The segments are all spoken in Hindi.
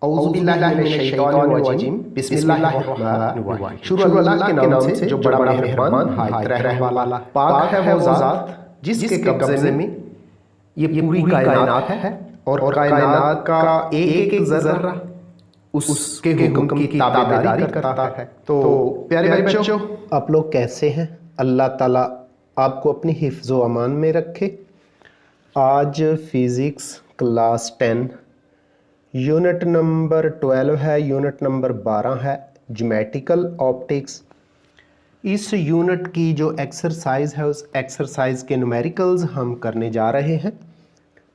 औज़ुबिल्लाहिमिनश्शैतानिर्रजीम बिस्मिल्लाहिर्रहमानिर्रहीम। शुरू अल्लाह के नाम से जो बड़ा मेहरबान हायत रहने वाला। पाक है वो ज़ात जिसके कब्ज़े में ये पूरी कायनात है और कायनात का एक एक ज़र्रा उसके हुक्म की ताबेदारी करता है। तो प्यारे बच्चों, आप लोग कैसे हैं? अल्लाह ताला आपको अपनी हिफ्ज़ व अमान में रखे। आज फिज़िक्स क्लास 10 यूनिट नंबर 12 है, यूनिट नंबर 12 है ज्योमेट्रिकल ऑप्टिक्स। इस यूनिट की जो एक्सरसाइज है उस एक्सरसाइज के न्यूमेरिकल्स हम करने जा रहे हैं।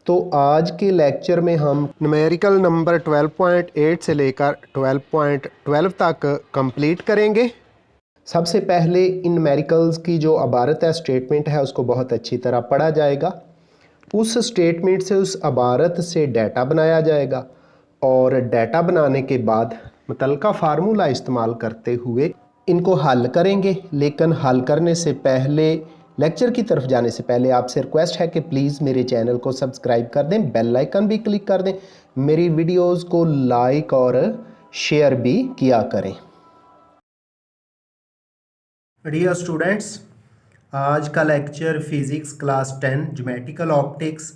तो आज के लेक्चर में हम न्यूमेरिकल नंबर 12.8 से लेकर 12.12 तक कंप्लीट करेंगे। सबसे पहले इन न्यूमेरिकल्स की जो इबारत है, स्टेटमेंट है, उसको बहुत अच्छी तरह पढ़ा जाएगा। उस स्टेटमेंट से, उस इबारत से डाटा बनाया जाएगा और डाटा बनाने के बाद मुतलका फार्मूला इस्तेमाल करते हुए इनको हल करेंगे। लेकिन हल करने से पहले, लेक्चर की तरफ जाने से पहले आपसे रिक्वेस्ट है कि प्लीज़ मेरे चैनल को सब्सक्राइब कर दें, बेल आइकन भी क्लिक कर दें, मेरी वीडियोस को लाइक और शेयर भी किया करें। डियर स्टूडेंट्स, आज का lecture physics class 10 geometrical optics,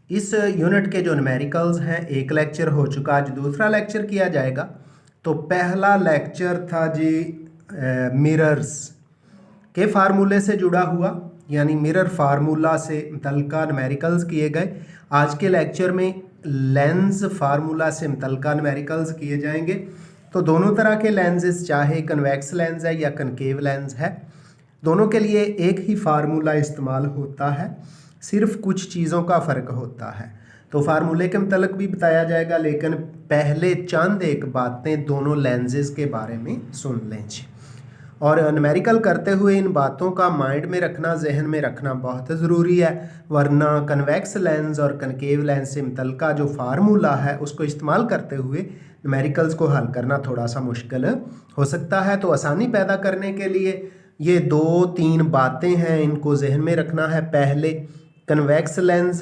इस यूनिट के जो न्यूमेरिकल्स हैं एक लेक्चर हो चुका, आज दूसरा लेक्चर किया जाएगा। तो पहला लेक्चर था जी मिरर्स के फार्मूले से जुड़ा हुआ, यानी मिरर फार्मूला से मुतल्लिका न्यूमेरिकल्स किए गए। आज के लेक्चर में लेंस फार्मूला से मुतल्लिका न्यूमेरिकल्स किए जाएंगे। तो दोनों तरह के लेंसेज, चाहे कन्वेक्स लेंस है या कनकेव लेंस है, दोनों के लिए एक ही फार्मूला इस्तेमाल होता है, सिर्फ कुछ चीज़ों का फ़र्क होता है। तो फार्मूले के मुतल्लिक भी बताया जाएगा, लेकिन पहले चंद एक बातें दोनों लेंसेज के बारे में सुन लें जी। और न्यूमेरिकल करते हुए इन बातों का माइंड में रखना, जहन में रखना बहुत ज़रूरी है, वरना कन्वेक्स लेंस और कनकेव लेंस से मुतल्लिका जो फार्मूला है उसको इस्तेमाल करते हुए न्यूमेरिकल्स को हल करना थोड़ा सा मुश्किल हो सकता है। तो आसानी पैदा करने के लिए ये 2-3 बातें हैं, इनको जहन में रखना है। पहले कन्वेक्स लेंस,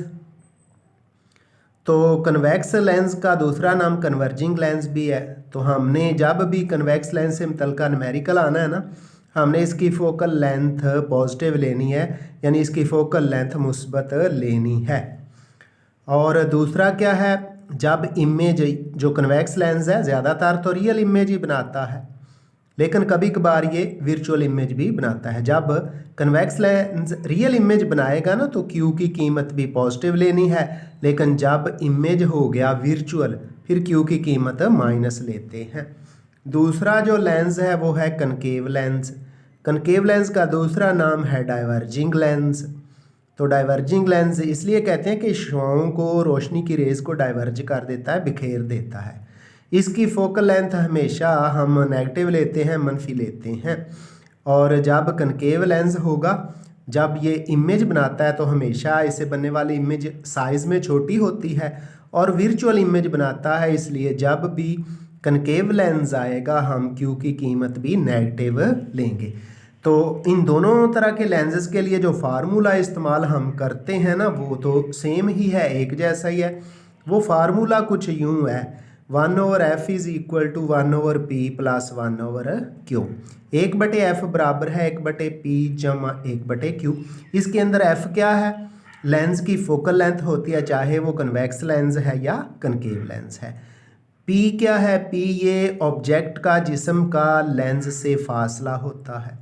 तो कन्वेक्स लेंस का दूसरा नाम कन्वर्जिंग लेंस भी है। तो हमने जब भी कन्वेक्स लेंस से मुतल्लिका न्यूमेरिकल आना है ना, हमने इसकी फोकल लेंथ पॉजिटिव लेनी है, यानी इसकी फोकल लेंथ मुस्बत लेनी है। और दूसरा क्या है, जब इमेज, जो कन्वेक्स लेंस है ज़्यादातर तो रियल इमेज ही बनाता है, लेकिन कभी कभार ये वर्चुअल इमेज भी बनाता है। जब कन्वेक्स लेंस रियल इमेज बनाएगा ना तो क्यू की कीमत भी पॉजिटिव लेनी है, लेकिन जब इमेज हो गया वर्चुअल फिर क्यू की कीमत माइनस लेते हैं। दूसरा जो लेंस है वो है कनकेव लेंस। कनकेव लेंस का दूसरा नाम है डाइवर्जिंग लेंस। तो डाइवर्जिंग लेंस इसलिए कहते हैं कि शुआओं को, रोशनी की रेज़ को डाइवर्ज कर देता है, बिखेर देता है। इसकी फोकल लेंथ हमेशा हम नेगेटिव लेते हैं, मनफी लेते हैं। और जब कनकेव लेंस होगा, जब ये इमेज बनाता है तो हमेशा इसे बनने वाली इमेज साइज़ में छोटी होती है, और वर्चुअल इमेज बनाता है, इसलिए जब भी कनकेव लेंस आएगा हम क्यू की कीमत भी नेगेटिव लेंगे। तो इन दोनों तरह के लेंसेज के लिए जो फार्मूला इस्तेमाल हम करते हैं ना, वो तो सेम ही है, एक जैसा ही है। वो फार्मूला कुछ यूँ है, 1/f is equal to 1/p plus 1/q। 1/f बराबर है 1/p जमा 1/q। इसके अंदर f क्या है, लेंस की फोकल लेंथ होती है, चाहे वो कन्वेक्स लेंस है या कनकेव लेंस है। p क्या है, p ये ऑब्जेक्ट का, जिस्म का लेंस से फासला होता है।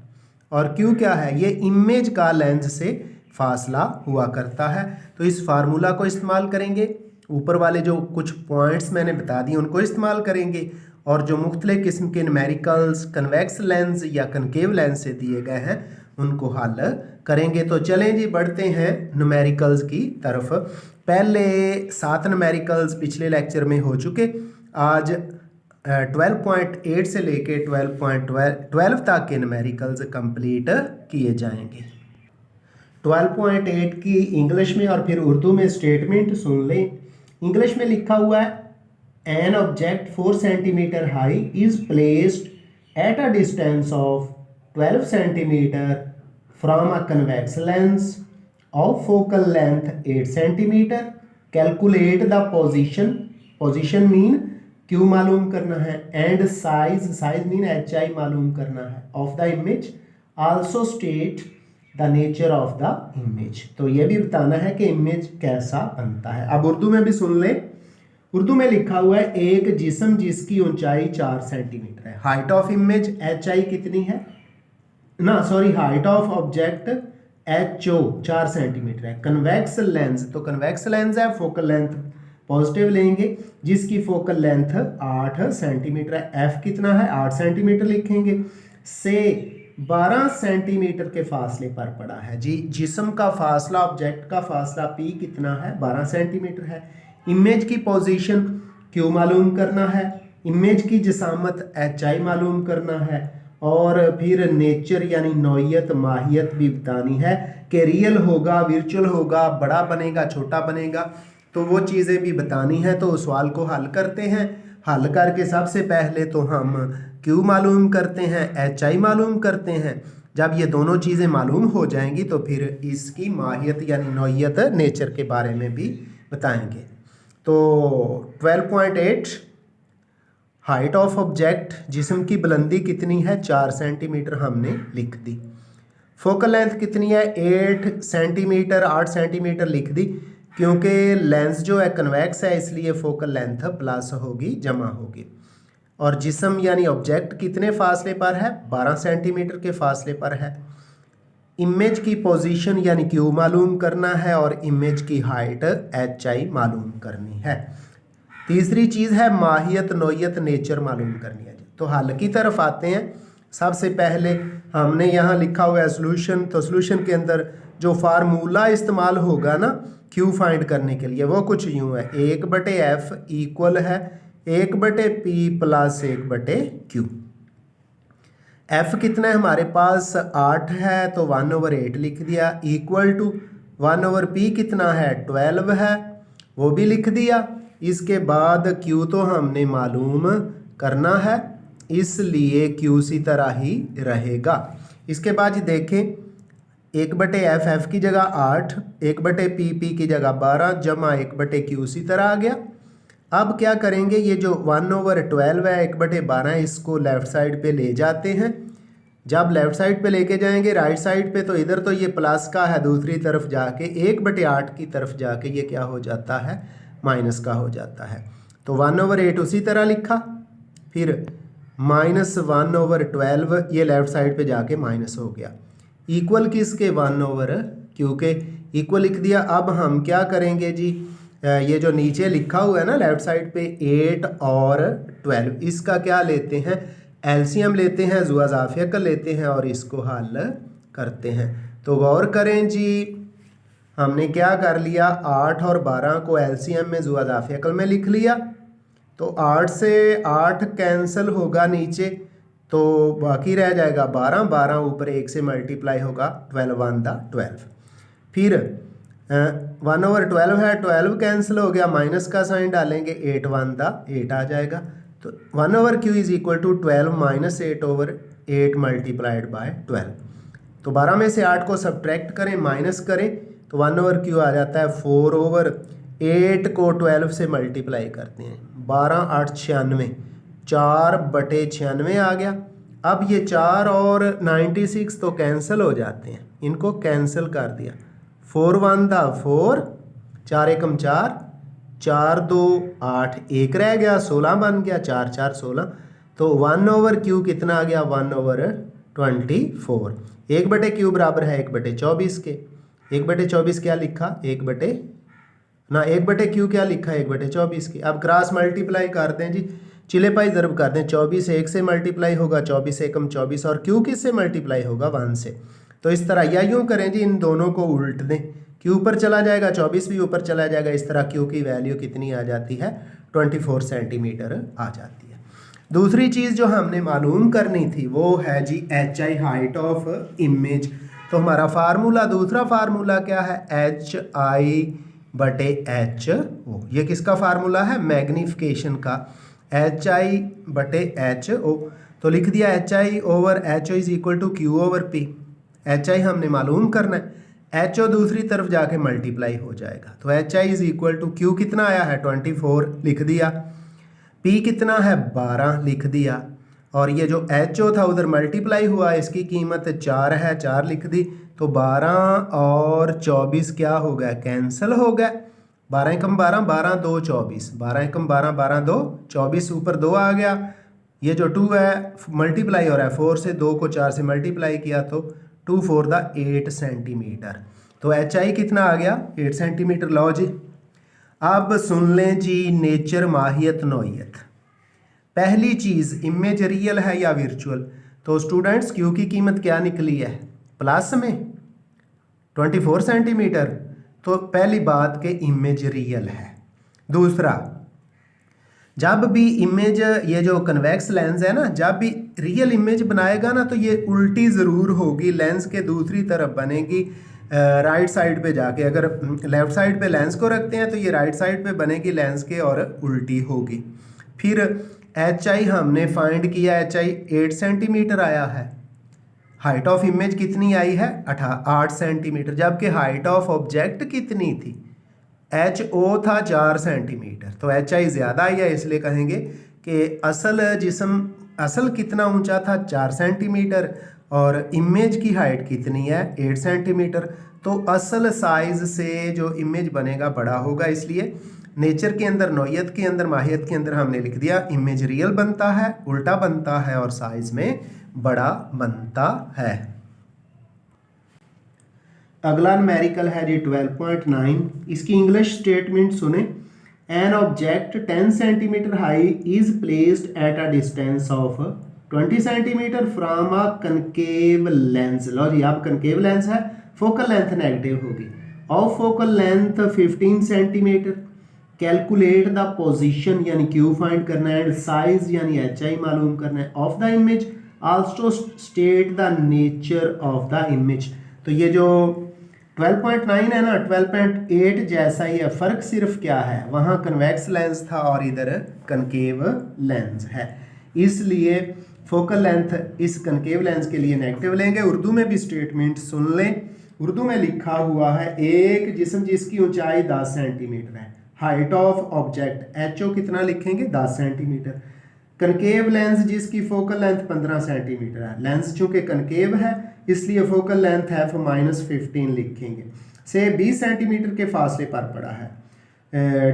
और q क्या है, ये इमेज का लेंस से फासला हुआ करता है। तो इस फार्मूला को इस्तेमाल करेंगे, ऊपर वाले जो कुछ पॉइंट्स मैंने बता दिए उनको इस्तेमाल करेंगे, और जो मुख्तलिफ किस्म के न्यूमेरिकल्स कन्वेक्स लेंस या कनकेव लेंस से दिए गए हैं उनको हल करेंगे। तो चलें जी, बढ़ते हैं न्यूमेरिकल्स की तरफ। पहले 7 न्यूमेरिकल्स पिछले लेक्चर में हो चुके। आज 12.8 से लेके 12.12 तक के न्यूमेरिकल्स कंप्लीट किए जाएंगे। 12.8 की इंग्लिश में और फिर उर्दू में स्टेटमेंट सुन लें। इंग्लिश में लिखा हुआ है, an object 4 centimetre high is placed at a distance of 12 centimetre from a convex lens of focal length 8 centimetre. Calculate the position, position mean Q मालूम करना है and size, size mean H I मालूम करना है of the image, also state the nature of the image. तो ये भी बताना है कि इमेज कैसा बनता है। अब उर्दू में भी सुन ले, उर्दू में लिखा हुआ है एक जिस्म जिसकी ऊंचाई 4 सेंटीमीटर है। Height of image H I कितनी है ना, sorry, height of object H O 4 centimetre है। कन्वेक्स लेंस, तो कन्वेक्स लेंस है, फोकल लेंथ पॉजिटिव लेंगे, जिसकी फोकल लेंथ 8 सेंटीमीटर है। एफ कितना है, 8 सेंटीमीटर लिखेंगे। से 12 सेंटीमीटर के फासले पर पड़ा है जी। जिस्म का फासला, ऑब्जेक्ट का फासला पी कितना है, 12 सेंटीमीटर है। इमेज की पोजीशन क्यू मालूम करना है, इमेज की जिसामत एच आई मालूम करना है, और फिर नेचर यानी नौइयत, माहियत भी बतानी है कि रियल होगा, वर्चुअल होगा, बड़ा बनेगा, छोटा बनेगा, तो वो चीज़ें भी बतानी है। तो उस सवाल को हल करते हैं। हल करके सबसे पहले तो हम क्यू मालूम करते हैं, एच आई मालूम करते हैं। जब ये दोनों चीज़ें मालूम हो जाएंगी तो फिर इसकी माहियत यानी नौइयत, नेचर के बारे में भी बताएंगे। तो 12.8 हाइट ऑफ ऑब्जेक्ट, जिस्म की बुलंदी कितनी है, 4 सेंटीमीटर हमने लिख दी। फोकल लेंथ कितनी है, 8 सेंटीमीटर, 8 सेंटीमीटर लिख दी, क्योंकि लेंस जो है कन्वेक्स है इसलिए फोकल लेंथ प्लस होगी, जमा होगी। और जिस्म यानी ऑब्जेक्ट कितने फासले पर है, 12 सेंटीमीटर के फासले पर है। इमेज की पोजीशन यानी क्यू मालूम करना है, और इमेज की हाइट एच आई मालूम करनी है। तीसरी चीज़ है माहियत, नौइयत, नेचर मालूम करनी है। तो हल की तरफ आते हैं। सबसे पहले हमने यहाँ लिखा हुआ है सोल्यूशन, तो सोल्यूशन के अंदर जो फार्मूला इस्तेमाल होगा ना क्यू फाइंड करने के लिए, वो कुछ यूँ है, 1/f इक्वल है 1/p प्लस 1/q। f कितना है हमारे पास, 8 है, तो 1/8 लिख दिया, इक्वल टू 1/p कितना है, 12 है, वो भी लिख दिया। इसके बाद q तो हमने मालूम करना है, इसलिए q उसी तरह ही रहेगा। इसके बाद देखें 1/f, f की जगह 8, 1/p, p की जगह 12, जमा 1/q उसी तरह आ गया। अब क्या करेंगे, ये जो 1/12 है 1/12, इसको लेफ़्ट साइड पे ले जाते हैं। जब लेफ़्ट साइड पे लेके जाएंगे राइट साइड पे, तो इधर तो ये प्लस का है, दूसरी तरफ जाके 1/8 की तरफ जाके ये क्या हो जाता है, माइनस का हो जाता है। तो 1/8 उसी तरह लिखा, फिर -1/12 ये लेफ़्ट साइड पे जाके माइनस हो गया, इक्वल किसके, 1/q के, इक्वल लिख दिया। अब हम क्या करेंगे जी, ये जो नीचे लिखा हुआ है ना लेफ़्ट साइड पे 8 और 12, इसका क्या लेते हैं, एलसीएम लेते हैं, जुआ ज़ाफिया का लेते हैं और इसको हल करते हैं। तो गौर करें जी, हमने क्या कर लिया, 8 और 12 को एलसीएम में, जुआ ज़ाफिया कल में लिख लिया। तो 8 से 8 कैंसिल होगा नीचे, तो बाकी रह जाएगा 12, 12 ऊपर 1 से मल्टीप्लाई होगा, 12 1 दा 12। फिर 1/12 है, 12 कैंसिल हो गया, माइनस का साइन डालेंगे, 8 1 दा 8 आ जाएगा। तो 1/q is equal to 12 - 8/8 multiplied by 12। तो 12 में से 8 को सब्ट्रैक्ट करें, माइनस करें, तो 1/q आ जाता है 4/8 को 12 से मल्टीप्लाई करते हैं, 12 8 96, 4/96 आ गया। अब ये 4 और 96 तो कैंसिल हो जाते हैं, इनको कैंसिल कर दिया, 4 1 दा 4, 4 1 4, 4 2 8, 1 रह गया, 16 बन गया, 4 4 16। तो 1/q कितना आ गया, 1/24। 1/q बराबर है 1/24 के, 1/24 क्या लिखा, 1/q क्या लिखा, 1/24 के। अब क्रॉस मल्टीप्लाई करते हैं जी, चिले पाई ज़रब करते हैं, 24 1 से मल्टीप्लाई होगा, 24 1 24, और q किससे मल्टीप्लाई होगा, 1 से। तो इस तरह या यूँ करें जी, इन दोनों को उल्ट दें, q ऊपर चला जाएगा, 24 भी ऊपर चला जाएगा, इस तरह q की वैल्यू कितनी आ जाती है, 24 सेंटीमीटर आ जाती है। दूसरी चीज़ जो हमने मालूम करनी थी वो है जी H I, height of image. तो हमारा फार्मूला, दूसरा फार्मूला क्या है, HI/HO। ये किसका फार्मूला है, मैग्नीफिकेशन का, HI/HO। तो लिख दिया HI/HO is equal to Q/P। HI हमने मालूम करना है, HO दूसरी तरफ जाके मल्टीप्लाई हो जाएगा, तो HI is equal to Q कितना आया है, 24 लिख दिया। पी कितना है 12 लिख दिया, और ये जो एच ओ था उधर मल्टीप्लाई हुआ, इसकी कीमत 4 है, 4 लिख दी। तो 12 और 24 क्या हो गया, कैंसिल हो गया। 12 एकम 12, 12 2 24, 12 एकम 12, 12 2 24, ऊपर 2 आ गया। ये जो 2 है मल्टीप्लाई हो रहा है 4 से, 2 को 4 से मल्टीप्लाई किया तो 2 4 दा 8 सेंटीमीटर। तो एच आई कितना आ गया, 8 सेंटीमीटर। लो जी, अब सुन लें जी नेचर, माहियत, नौइयत। पहली चीज़ इमेज रियल है या वर्चुअल। तो स्टूडेंट्स क्यू की कीमत क्या निकली है, प्लस में 24 सेंटीमीटर। तो पहली बात के इमेज रियल है। दूसरा, जब भी इमेज, ये जो कन्वेक्स लेंस है ना, जब भी रियल इमेज बनाएगा ना तो ये उल्टी ज़रूर होगी, लेंस के दूसरी तरफ बनेगी राइट साइड पे जाके। अगर लेफ़्ट साइड पे लेंस को रखते हैं तो ये राइट साइड पे बनेगी लेंस के और उल्टी होगी। फिर एच आई हमने फाइंड किया, एच आई 8 सेंटीमीटर आया है। हाइट ऑफ इमेज कितनी आई है, 8 सेंटीमीटर, जबकि हाइट ऑफ ऑब्जेक्ट कितनी थी, एच ओ था 4 सेंटीमीटर। तो एच आई ज़्यादा आई है, इसलिए कहेंगे कि असल जिस्म, असल कितना ऊंचा था 4 सेंटीमीटर, और इमेज की हाइट कितनी है 8 सेंटीमीटर। तो असल साइज़ से जो इमेज बनेगा बड़ा होगा। इसलिए नेचर के अंदर, नौइयत के अंदर, माहियत के अंदर हमने लिख दिया इमेज रियल बनता है, उल्टा बनता है और साइज़ में बड़ा बनता है। अगला न्यूमेरिकल है जी 12.9। इसकी इंग्लिश स्टेटमेंट सुने। An object 10 centimetre high is placed at a distance of 20 centimetre from a concave lens. लो जी, अब कनकेव लेंस है, फोकल लेंथ नेगेटिव होगी। Of focal length 15 centimetre. Calculate the position यानी क्यू फाइंड करना है, एंड साइज यानी एच आई मालूम करना है, of the image. Also state the nature of the image. तो ये जो 12.9 है ना, 12.8 जैसा ही है, फ़र्क सिर्फ क्या है, वहाँ कन्वेक्स लेंस था और इधर कनकेव लेंस है। इसलिए फोकल लेंथ इस कनकेव लेंस के लिए नेगेटिव लेंगे। उर्दू में भी स्टेटमेंट सुन लें। उर्दू में लिखा हुआ है, एक जिस्म जिसकी ऊंचाई 10 सेंटीमीटर है, height of object H O कितना लिखेंगे 10 सेंटीमीटर। कनकेव लेंस जिसकी फोकल लेंथ 15 सेंटीमीटर है। लेंस चूंकि कनकेव है इसलिए फोकल लेंथ है -15 लिखेंगे। से 20 सेंटीमीटर के फासले पर पड़ा है।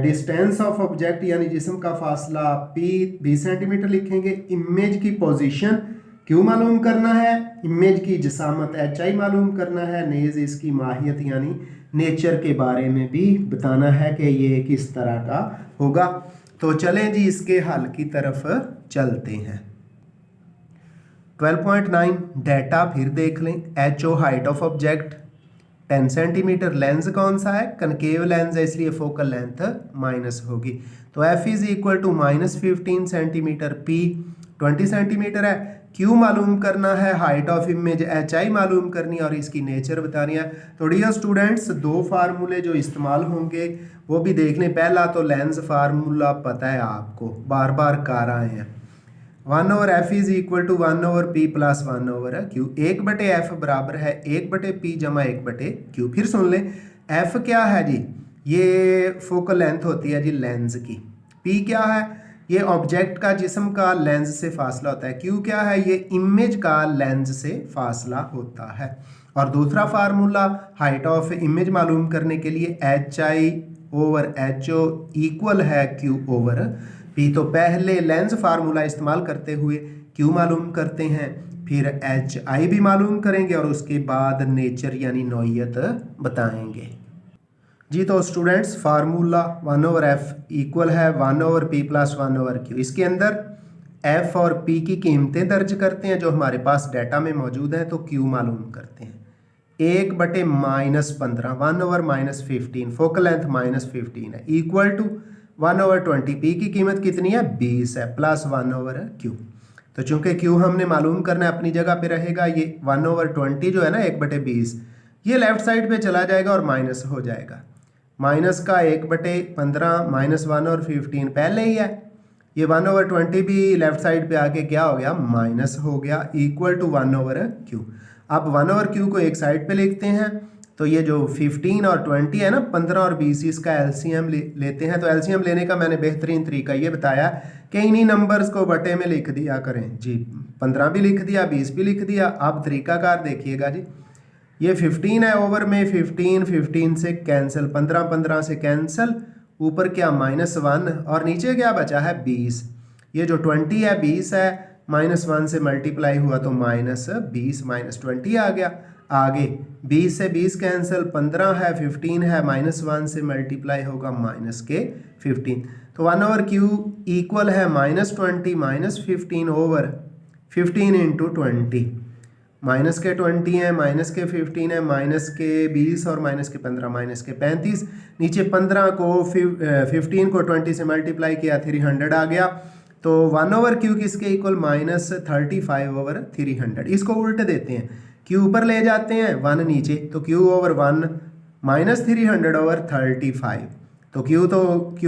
डिस्टेंस ऑफ ऑब्जेक्ट यानी जिस्म का फासला p 20 सेंटीमीटर लिखेंगे। इमेज की पोजीशन क्यों मालूम करना है, इमेज की जिसामत एच आई मालूम करना है, नेज इसकी माहियत यानी नेचर के बारे में भी बताना है कि ये किस तरह का होगा। तो चलें जी इसके हल की तरफ चलते हैं। 12.9 डाटा फिर देख लें। H O height of object 10 centimetre, lens कौन सा है, कनकेव लेंस है, इसलिए फोकल लेंथ माइनस होगी। तो F is equal to -15 centimetre, P 20 centimetre है। क्यू मालूम करना है, height of image H I मालूम करनी है और इसकी नेचर बतानी है। तो डियर स्टूडेंट्स, दो फार्मूले जो इस्तेमाल होंगे वो भी देख लें। पहला तो लेंस फार्मूला पता है आपको, बार बार कर आए हैं। 1/f is equal to 1/p plus 1/q। 1/f बराबर है 1/p जमा 1/q। फिर सुन लें, f क्या है जी, ये फोकल लेंथ होती है जी लेंस की। p क्या है, ये ऑब्जेक्ट का जिस्म का लेंस से फासला होता है। q क्या है, ये इमेज का लेंस से फासला होता है। और दूसरा फार्मूला हाइट ऑफ इमेज मालूम करने के लिए HI/HO इक्वल है Q/P। तो पहले लेंस फार्मूला इस्तेमाल करते हुए Q मालूम करते हैं, फिर HI भी मालूम करेंगे और उसके बाद नेचर यानी नौइयत बताएंगे जी। तो स्टूडेंट्स फार्मूला 1/f इक्वल है 1/p प्लस 1/q। इसके अंदर f और p की कीमतें दर्ज करते हैं जो हमारे पास डाटा में मौजूद हैं, तो q मालूम करते हैं। 1/-15 1/-15 फोकल लेंथ -15 है, इक्वल टू 1/20। p की कीमत कितनी है 20 है, प्लस 1/q। तो चूंकि q हमने मालूम करना है अपनी जगह पे रहेगा, ये 1/20 जो है ना 1/20 ये लेफ्ट साइड पे चला जाएगा और माइनस हो जाएगा। माइनस का 1/15 -1 और 15 पहले ही है, ये 1/20 भी लेफ्ट साइड पे आके क्या हो गया माइनस हो गया, इक्वल टू 1/q। अब 1/q को एक साइड पे लिखते हैं, तो ये जो 15 और 20 है ना, 15 और 20, इसका एलसीएम लेते हैं। तो एलसीएम लेने का मैंने बेहतरीन तरीका ये बताया कि इन्हीं नंबर्स को बटे में लिख दिया करें जी। 15 भी लिख दिया, 20 भी लिख दिया। अब तरीकाकार देखिएगा जी, ये 15 है, ओवर में 15 से कैंसिल, 15 से कैंसिल, ऊपर क्या -1 और नीचे क्या बचा है 20। ये जो 20 है 20 है, -1 से मल्टीप्लाई हुआ तो -20 -20 आ गया। आगे 20 से 20 कैंसिल, 15 है, 15 है, -1 से मल्टीप्लाई होगा -15। तो 1/q इक्वल है -20 -15 ओवर 15 इंटू 20। माइनस के 20 है, माइनस के 15 है, माइनस के 20 और माइनस के 15, माइनस के 35। नीचे 15 को 15 को 20 से मल्टीप्लाई किया, 300 आ गया। तो 1/q किसके इक्वल -35/300। इसको उल्टे देते हैं, q ऊपर ले जाते हैं, 1 नीचे, तो q/1 -300/35। तो q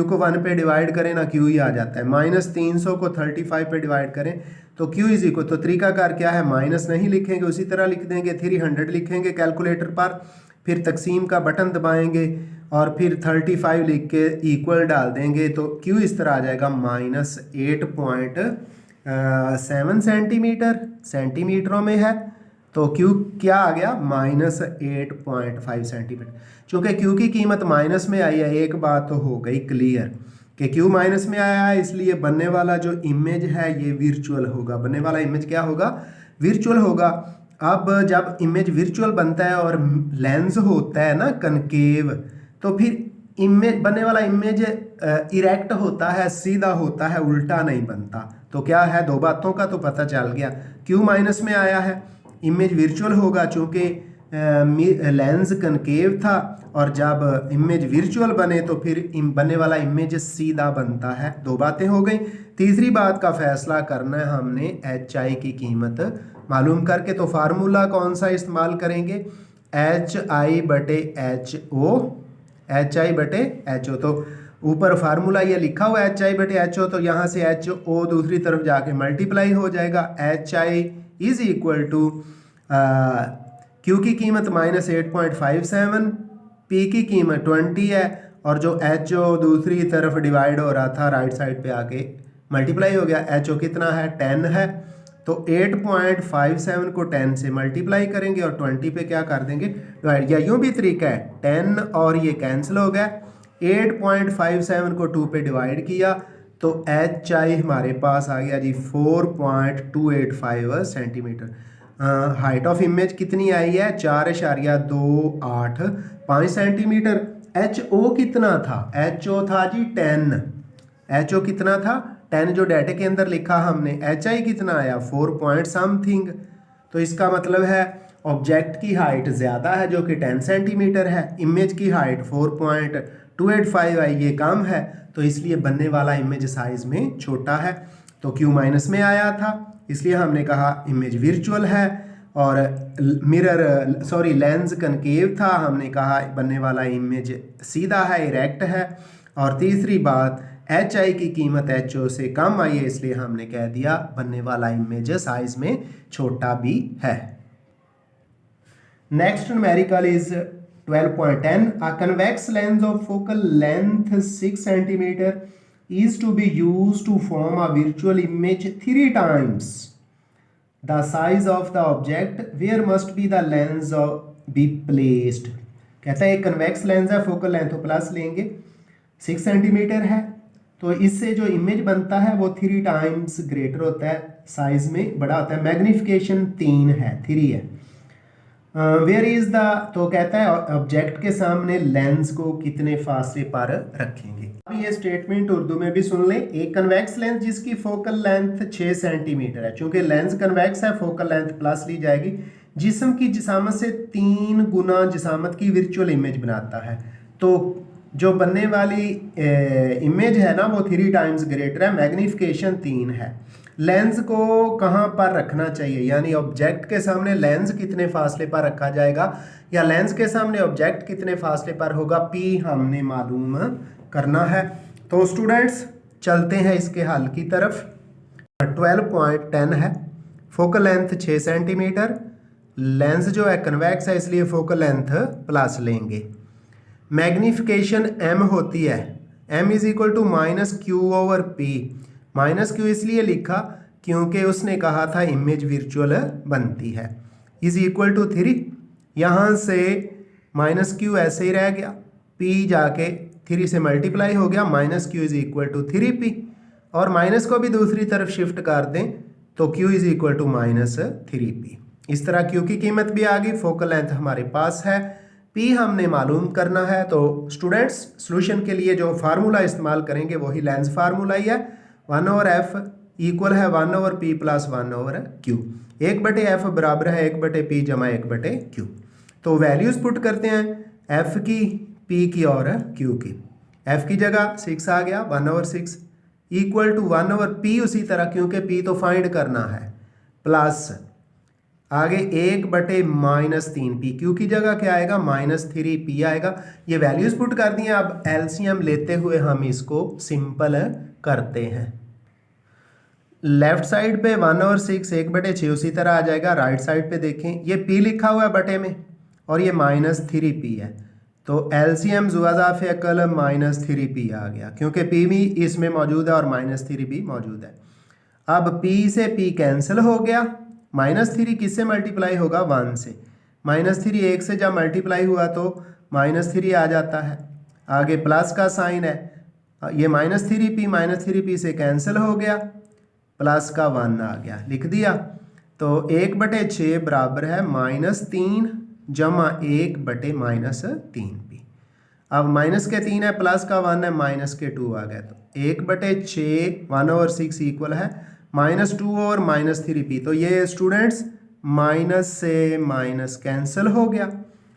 को 1 पे डिवाइड करें ना, q ही आ जाता है। -300 को 35 पे डिवाइड करें तो q इज इक्वल, तो तरीकाकार क्या है, माइनस नहीं लिखेंगे, उसी तरह लिख देंगे, 300 लिखेंगे कैलकुलेटर पर, फिर तकसीम का बटन दबाएंगे और फिर 35 लिख के इक्वल डाल देंगे, तो q इस तरह आ जाएगा -8.7 सेंटीमीटर, सेंटीमीटरों में है। तो q क्या आ गया, -8.5 सेंटीमीटर। चूँकि q की कीमत माइनस में आई है, एक बात तो हो गई क्लियर कि q माइनस में आया है, इसलिए बनने वाला जो इमेज है ये वर्चुअल होगा। बनने वाला इमेज क्या होगा, वर्चुअल होगा। अब जब इमेज वर्चुअल बनता है और लेंस होता है ना कनकेव, तो फिर इमेज बनने वाला इमेज इरेक्ट होता है, सीधा होता है, उल्टा नहीं बनता। तो क्या है, दो बातों का तो पता चल गया। q माइनस में आया है, इमेज वर्चुअल होगा, चूँकि लेंस कनकेव था, और जब इमेज वर्चुअल बने तो फिर बनने वाला इमेज सीधा बनता है। दो बातें हो गई। तीसरी बात का फैसला करना है हमने HI की कीमत मालूम करके। तो फार्मूला कौन सा इस्तेमाल करेंगे, HI/HO। तो ऊपर फार्मूला ये लिखा हुआ है HI/HO, तो यहाँ से HO दूसरी तरफ जाके मल्टीप्लाई हो जाएगा। HI is equal to Q की कीमत -8.57, P की कीमत 20 है, और जो HO दूसरी तरफ डिवाइड हो रहा था राइट साइड पे आके मल्टीप्लाई हो गया। HO कितना है, 10 है, तो 8.57 को 10 से मल्टीप्लाई करेंगे और 20 पे क्या कर देंगे, डिवाइड। या यूँ भी तरीका है, 10 और ये कैंसिल हो गया, 8.57 को 2 पे डिवाइड किया, तो HI हमारे पास आ गया जी 4.285 सेंटीमीटर। हाइट ऑफ इमेज कितनी आई है, 4.285 सेंटीमीटर। HO कितना था, HO था जी 10। HO कितना था, 10 जो डाटे के अंदर लिखा हमने। HI कितना आया, 4 पॉइंट समथिंग। तो इसका मतलब है ऑब्जेक्ट की हाइट ज़्यादा है जो कि 10 सेंटीमीटर है, इमेज की हाइट 4.285 आई, ये कम है, तो इसलिए बनने वाला इमेज साइज में छोटा है। तो Q माइनस में आया था, इसलिए हमने कहा इमेज वर्चुअल है, और लेंस कनकेव था, हमने कहा बनने वाला इमेज सीधा है, इरेक्ट है। और तीसरी बात, HI की कीमत HO से कम आई है, इसलिए हमने कह दिया बनने वाला इमेज साइज में छोटा भी है। Next numerical is 12.10. A convex lens of focal length 6 cm is to be used to form a virtual image 3 times the size of the object. Where must be the lens be placed? कहता है एक कन्वेक्स लेंस है, फोकल लेंथ तो प्लस लेंगे, 6 सेंटीमीटर है, तो इससे जो इमेज बनता है वो 3 टाइम्स ग्रेटर होता है, साइज में बड़ा होता है। मैग्निफिकेशन 3 है, 3 है। वेयर इज द, तो कहता है ऑब्जेक्ट के सामने लेंस को कितने फासले पर रखेंगे। अब ये स्टेटमेंट उर्दू में भी सुन लें। एक कन्वेक्स लेंस जिसकी फोकल लेंथ 6 सेंटीमीटर है, चूंकि लेंस कन्वेक्स है, फोकल लेंथ प्लस ली जाएगी, जिस्म की जिसामत से 3 गुना जिसामत की वर्चुअल इमेज बनाता है। तो जो बनने वाली इमेज है ना वो 3 टाइम्स ग्रेटर है, मैग्निफिकेशन 3 है। लेंस को कहाँ पर रखना चाहिए, यानी ऑब्जेक्ट के सामने लेंस कितने फासले पर रखा जाएगा, या लेंस के सामने ऑब्जेक्ट कितने फासले पर होगा, P हमने मालूम करना है। तो स्टूडेंट्स चलते हैं इसके हल की तरफ। 12.10 है, फोकल लेंथ 6 सेंटीमीटर, लेंस जो है कन्वेक्स है इसलिए फोकल लेंथ प्लस लेंगे। मैग्नीफिकेशन m होती है, m is equal to minus Q over P. Minus Q इसलिए लिखा क्योंकि उसने कहा था इमेज वर्चुअल बनती है। इज इक्वल टू 3, यहाँ से माइनस क्यू ऐसे ही रह गया, p जाके 3 से मल्टीप्लाई हो गया, minus Q is equal to 3p। और माइनस को भी दूसरी तरफ शिफ्ट कर दें तो q is equal to minus 3p। इस तरह q की कीमत भी आ गई, फोकल लेंथ हमारे पास है, p हमने मालूम करना है। तो स्टूडेंट्स सॉल्यूशन के लिए जो फार्मूला इस्तेमाल करेंगे वही लेंस फार्मूला ही है, 1/f इक्वल है 1/p प्लस 1/q। 1/f बराबर है 1/p जमा 1/q। तो वैल्यूज़ पुट करते हैं f की, p की और q की। f की जगह 6 आ गया, 1/6 इक्वल टू 1/p उसी तरह, क्योंकि p तो फाइंड करना है, प्लस आगे 1/-3p। q की जगह क्या आएगा, -3p आएगा। ये वैल्यूज़ पुट कर दी हैं। अब एलसीएम लेते हुए हम इसको सिंपल करते हैं। लेफ्ट साइड पे 1/6 1/6 उसी तरह आ जाएगा। राइट साइड पे देखें, ये p लिखा हुआ है बटे में और ये -3p है, तो एलसीएम जुआज़ाफ़ अकल -3p आ गया, क्योंकि p भी इसमें मौजूद है और -3p मौजूद है। अब p से p कैंसिल हो गया, -3 किससे मल्टीप्लाई होगा, 1 से। -3 1 से जब मल्टीप्लाई हुआ तो -3 आ जाता है। आगे प्लस का साइन है, ये -3p से कैंसिल हो गया, प्लस का 1 आ गया, लिख दिया। तो 1/6 बराबर है -3 जमा 1/-3p। अब माइनस के 3 है, प्लस का 1 है, माइनस के 2 आ गया। तो 1/6 1/6 इक्वल है -2 और -3p। तो ये स्टूडेंट्स माइनस से माइनस कैंसिल हो गया।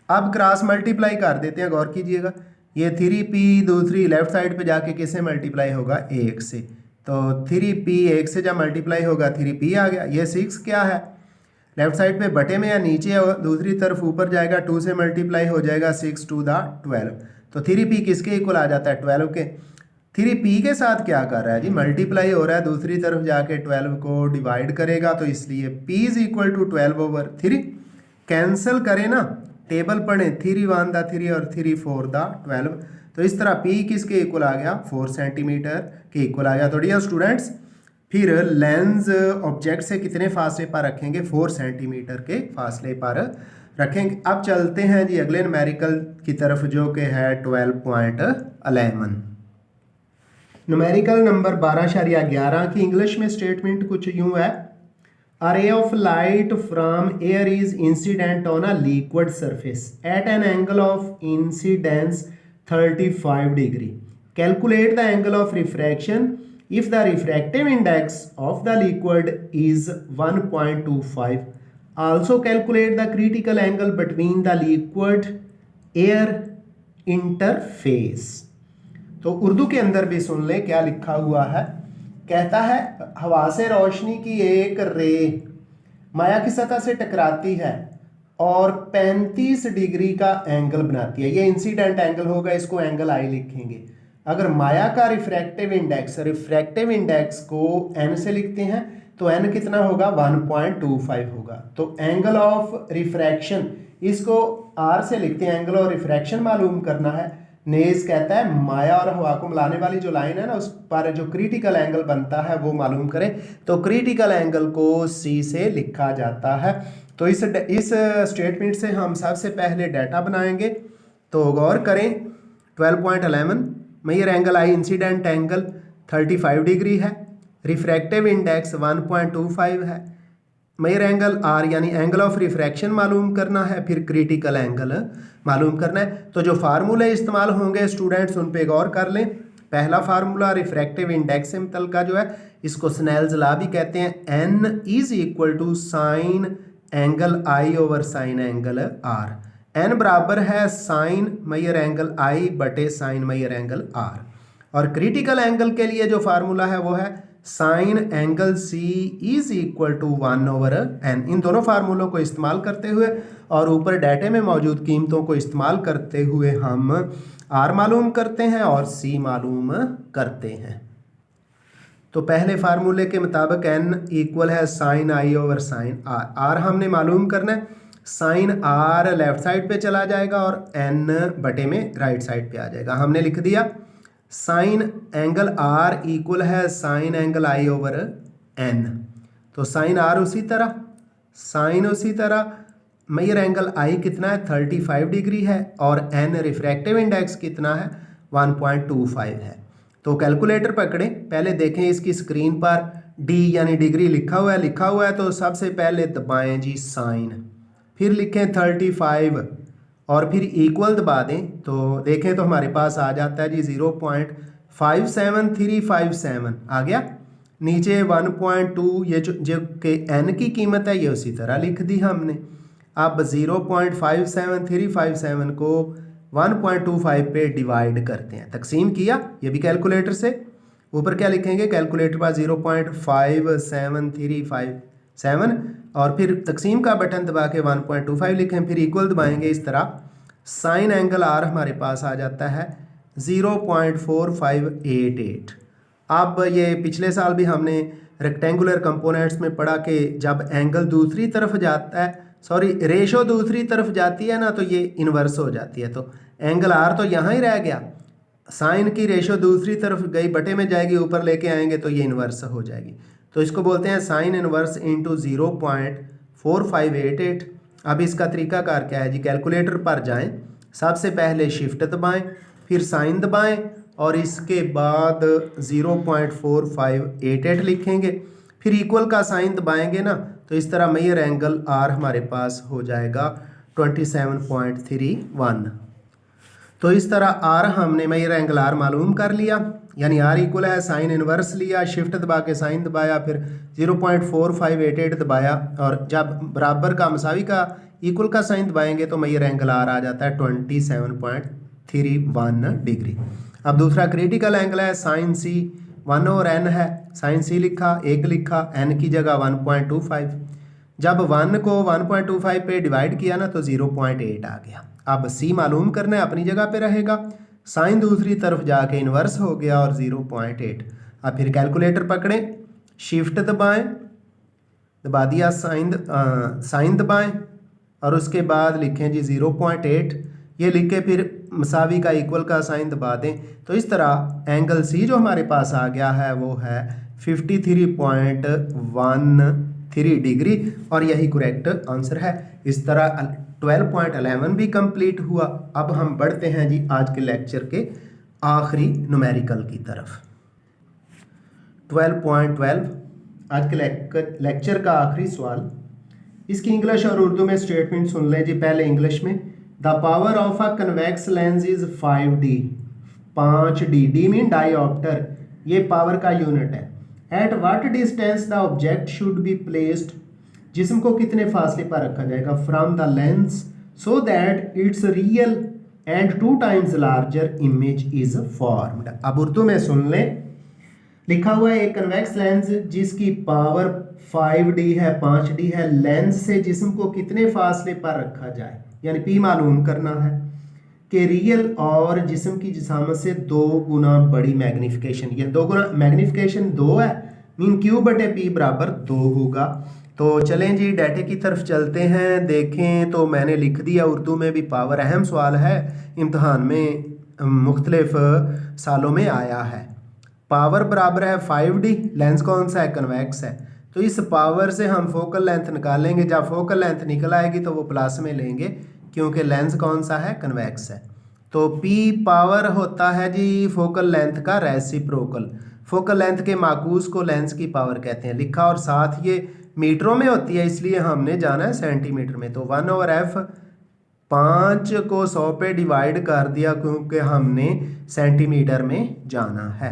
अब क्रॉस मल्टीप्लाई कर देते हैं, गौर कीजिएगा। ये 3p दूसरी लेफ्ट साइड पे जाके किससे मल्टीप्लाई होगा, 1 से। तो 3p 1 से जब मल्टीप्लाई होगा 3p आ गया। ये 6 क्या है, लेफ्ट साइड पे बटे में या नीचे, दूसरी तरफ ऊपर जाएगा, 2 से मल्टीप्लाई हो जाएगा 6 to the 12। तो 3p किसके इक्वल आ जाता है, 12 के। 3p के साथ क्या कर रहा है जी, मल्टीप्लाई हो रहा है, दूसरी तरफ जाके 12 को डिवाइड करेगा, तो इसलिए p is equal to 12/3। Cancel करें ना, टेबल पढ़ें, 3 1 दा 3 और 3 4 दा 12। तो इस तरह p किसके इक्वल आ गया, 4 सेंटीमीटर के इक्वल आ गया। तो डियर स्टूडेंट्स, फिर लेंस ऑब्जेक्ट से कितने फासले पर रखेंगे, 4 सेंटीमीटर के फासले पर रखेंगे। अब चलते हैं जी अगले न्यूमेरिकल की तरफ, जो कि है 12.11। न्यूमेरिकल नंबर 12.11 की इंग्लिश में स्टेटमेंट कुछ यूं है, a ray of light from air is incident on a liquid surface at an angle of incidence 35 degree. Calculate the angle of refraction if the refractive index of the liquid is 1.25. Also calculate the critical angle between the liquid air interface. तो उर्दू के अंदर भी सुन ले क्या लिखा हुआ है। कहता है हवा से रोशनी की एक रे माया की सतह से टकराती है और 35 डिग्री का एंगल बनाती है। ये इंसिडेंट एंगल होगा, इसको एंगल आई लिखेंगे। अगर माया का रिफ्रैक्टिव इंडेक्स को n से लिखते हैं तो n कितना होगा, 1.25 होगा। तो एंगल ऑफ रिफ्रैक्शन, इसको r से लिखते हैं, एंगल ऑफ रिफ्रैक्शन मालूम करना है। नेज कहता है माया और हवा को मिलाने वाली जो लाइन है ना, उस पर जो क्रिटिकल एंगल बनता है वो मालूम करें। तो क्रिटिकल एंगल को C से लिखा जाता है। तो इस स्टेटमेंट से हम सबसे पहले डाटा बनाएंगे। तो गौर करें, 12.11 मेजर एंगल आई इंसिडेंट एंगल 35 डिग्री है, रिफ्रैक्टिव इंडेक्स 1.25 है, मेजर एंगल आर यानी एंगल ऑफ रिफ्रैक्शन मालूम करना है, फिर क्रिटिकल एंगल मालूम करना है। तो जो फार्मूले इस्तेमाल होंगे स्टूडेंट्स उन पे गौर कर लें। पहला फार्मूला रिफ्रैक्टिव इंडेक्स से मुतल्लिका जो है, इसको स्नेल्स लॉ भी कहते हैं। n is equal to sine angle I over sine angle R. n बराबर है साइन मेजर एंगल I बटे साइन मेजर एंगल R। और क्रिटिकल एंगल के लिए जो फार्मूला है वो है sine angle C is equal to 1/n। इन दोनों फार्मूलों को इस्तेमाल करते हुए और ऊपर डाटे में मौजूद कीमतों को इस्तेमाल करते हुए हम R मालूम करते हैं और C मालूम करते हैं। तो पहले फार्मूले के मुताबिक n इक्वल है sine I over sine R। R हमने मालूम करना है, साइन आर लेफ्ट साइड पे चला जाएगा और एन बटे में राइट साइड पे आ जाएगा। हमने लिख दिया साइन एंगल आर इक्वल है sine angle I over N. तो साइन आर उसी तरह, साइन उसी तरह, मेजर एंगल आई कितना है 35 डिग्री है और एन रिफ्रैक्टिव इंडेक्स कितना है 1.25 है। तो कैलकुलेटर पकड़े, पहले देखें इसकी स्क्रीन पर डी यानी डिग्री लिखा हुआ है तो सबसे पहले दबाएं जी साइन, फिर लिखें 35 और फिर इक्वल दबा दें तो देखें तो हमारे पास आ जाता है जी 0.57357 आ गया। नीचे 1.2 ये जो कि एन की कीमत है ये उसी तरह लिख दी हमने। अब 0.57357 को 1.25 पे डिवाइड करते हैं, तकसीम किया ये भी कैलकुलेटर से। ऊपर क्या लिखेंगे कैलकुलेटर पर 0.57357 और फिर तकसीम का बटन दबा के 1.25 लिखें, फिर इक्वल दबाएंगे इस तरह। साइन एंगल आर हमारे पास आ जाता है 0.4588। अब ये पिछले साल भी हमने रेक्टेंगुलर कंपोनेंट्स में पढ़ा कि जब एंगल दूसरी तरफ जाता है, सॉरी रेशो दूसरी तरफ जाती है ना तो ये इन्वर्स हो जाती है। तो एंगल आर तो यहाँ ही रह गया, साइन की रेशो दूसरी तरफ गई बटे में जाएगी, ऊपर लेके आएंगे तो ये इन्वर्स हो जाएगी। तो इसको बोलते हैं साइन इन्वर्स इंटू 0.4588। अब इसका तरीकाकार क्या है जी, कैलकुलेटर पर जाएं, सबसे पहले शिफ्ट दबाएं, फिर साइन दबाएं और इसके बाद 0.4588 लिखेंगे, फिर इक्वल का साइन दबाएंगे ना तो इस तरह मेजर एंगल आर हमारे पास हो जाएगा 27.31। तो इस तरह आर हमने मेजर एंगल आर मालूम कर लिया, यानी आर इक्वल है साइन इनवर्स लिया, शिफ्ट दबा के साइन दबाया, फिर 0.4588 दबाया और जब बराबर का मसावी का इक्वल का साइन दबाएंगे तो मेजर एंगल आर आ जाता है 27.31 डिग्री। अब दूसरा क्रिटिकल एंगल है साइन सी, 1 और एन है, साइन सी लिखा 1 लिखा, एन की जगह 1.25। जब 1 को 1.25 पे डिवाइड किया ना तो 0.8 आ गया। अब सी मालूम करना है, अपनी जगह पे रहेगा, साइन दूसरी तरफ जाके इन्वर्स हो गया और 0.8। अब फिर कैलकुलेटर पकड़ें, शिफ्ट दबाएं, दबा दिया साइन दबाएं और उसके बाद लिखें जी 0.8, ये लिख के फिर मसावी का इक्वल का साइन दबा दें तो इस तरह एंगल सी जो हमारे पास आ गया है वो है 53.13 डिग्री और यही करेक्ट आंसर है। इस तरह 12.11 भी कंप्लीट हुआ। अब हम बढ़ते हैं जी आज के लेक्चर के आखिरी न्यूमेरिकल की तरफ। 12.12 आज के लेक्चर का आखिरी सवाल, इसकी इंग्लिश और उर्दू में स्टेटमेंट सुन लें जी। पहले इंग्लिश में, the power of a convex lens is 5D, 5D, D mean dioptre, ये पावर का यूनिट है। At what distance the object should be placed, जिस्म को कितने फासले पर रखा जाएगा, from the lens so that it's real and 2 times larger image is formed. अब उर्दू में सुन लें, लिखा हुआ है एक कन्वेक्स लेंस जिसकी पावर 5D है, 5D है, लेंस से जिस्म को कितने फासले पर रखा जाए, यानी P मालूम करना है कि रियल और जिस्म की जिसामत से 2 गुना बड़ी मैग्निफिकेशन, ये 2 गुना मैग्निफिकेशन 2 है, मीन Q बटे P बराबर 2 होगा। तो चलें जी डाटे की तरफ चलते हैं। देखें तो मैंने लिख दिया उर्दू में भी पावर, अहम सवाल है, इम्तहान में मुख्तलिफ सालों में आया है। पावर बराबर है 5D, लेंस कौन सा है, कन्वेक्स है, तो इस पावर से हम फोकल लेंथ निकालेंगे। जब फोकल लेंथ निकल आएगी तो वो प्लस में लेंगे क्योंकि लेंस कौन सा है, कन्वेक्स है। तो P पावर होता है जी फोकल लेंथ का रेसिप्रोकल, फोकल लेंथ के माकूस को लेंस की पावर कहते हैं, लिखा, और साथ ये मीटरों में होती है इसलिए हमने जाना है सेंटीमीटर में। तो 1/f 5 को 100 पे डिवाइड कर दिया क्योंकि हमने सेंटीमीटर में जाना है।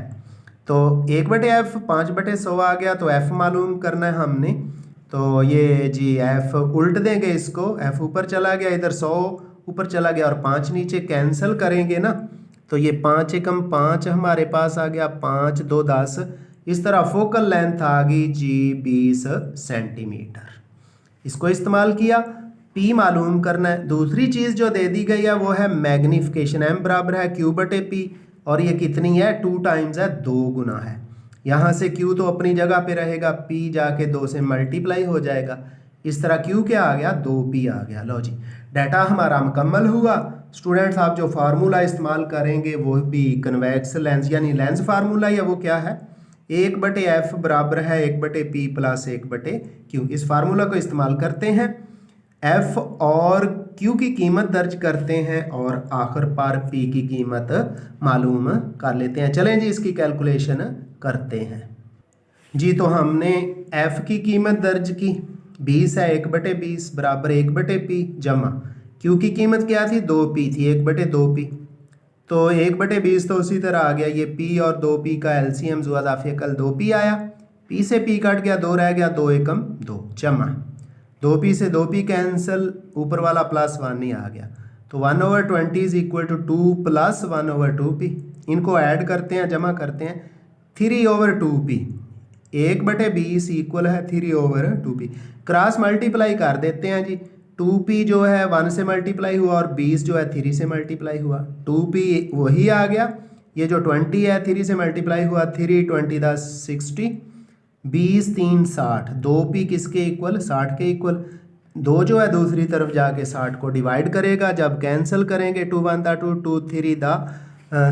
तो 1/f 5/100 आ गया, तो f मालूम करना है हमने। तो ये जी f उल्ट देंगे इसको, f ऊपर चला गया, इधर 100 ऊपर चला गया और 5 नीचे, कैंसिल करेंगे ना तो ये 5 एकम 5 हमारे पास आ गया, 5 2 10, इस तरह फोकल लेंथ आ गई जी 20 सेंटीमीटर। इसको इस्तेमाल किया, P मालूम करना है। दूसरी चीज़ जो दे दी गई है वो है मैग्निफिकेशन, M बराबर है Q/P और ये कितनी है, 2 टाइम्स है, 2 गुना है। यहाँ से Q तो अपनी जगह पे रहेगा, P जाके 2 से मल्टीप्लाई हो जाएगा, इस तरह Q क्या आ गया 2P आ गया। लो जी डाटा हमारा मुकम्मल हुआ। स्टूडेंट्स आप जो फार्मूला इस्तेमाल करेंगे वो भी कन्वेक्स लेंस यानी लेंस फार्मूला, या वो क्या है 1/f बराबर है 1/p प्लस 1/q। इस फार्मूला को इस्तेमाल करते हैं, f और q की कीमत दर्ज करते हैं और आखिर पर p की कीमत मालूम कर लेते हैं। चलें जी इसकी कैलकुलेशन करते हैं जी। तो हमने f की कीमत दर्ज की 20 है 1/20 बराबर 1/p जमा q की कीमत क्या थी 2p थी 1/2p। तो 1/20 तो उसी तरह आ गया, ये p और 2p का एलसीएम ज़ुआदाफ़िकल 2p आया, p से p कट गया 2 रह गया 2 एकम 2 जमा 2p से 2p कैंसिल, ऊपर वाला +1 ही आ गया। तो 1/20 is equal to 2 plus 1/2p। इनको ऐड करते हैं जमा करते हैं 3/2p 1/20 इक्वल है 3/2p। क्रॉस मल्टीप्लाई कर देते हैं जी। 2p जो है 1 से मल्टीप्लाई हुआ और 20 जो है 3 से मल्टीप्लाई हुआ। 2p वही आ गया, ये जो 20 है 3 से मल्टीप्लाई हुआ 3 20 10 60 20 3 60। 2p किसके इक्वल 60 के इक्वल। 2 जो है दूसरी तरफ जाके 60 को डिवाइड करेगा, जब कैंसिल करेंगे 2 1 2 2 3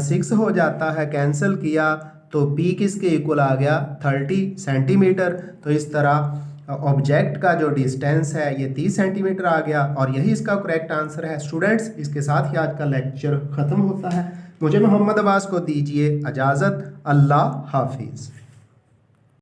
6 हो जाता है। कैंसिल किया तो p किसके इक्वल आ गया 30 सेंटीमीटर। तो इस तरह ऑब्जेक्ट का जो डिस्टेंस है ये 30 सेंटीमीटर आ गया और यही इसका करेक्ट आंसर है। स्टूडेंट्स इसके साथ ही आज का लेक्चर ख़त्म होता है। मुझे मोहम्मद अब्बास को दीजिए इजाज़त। अल्लाह हाफिज़।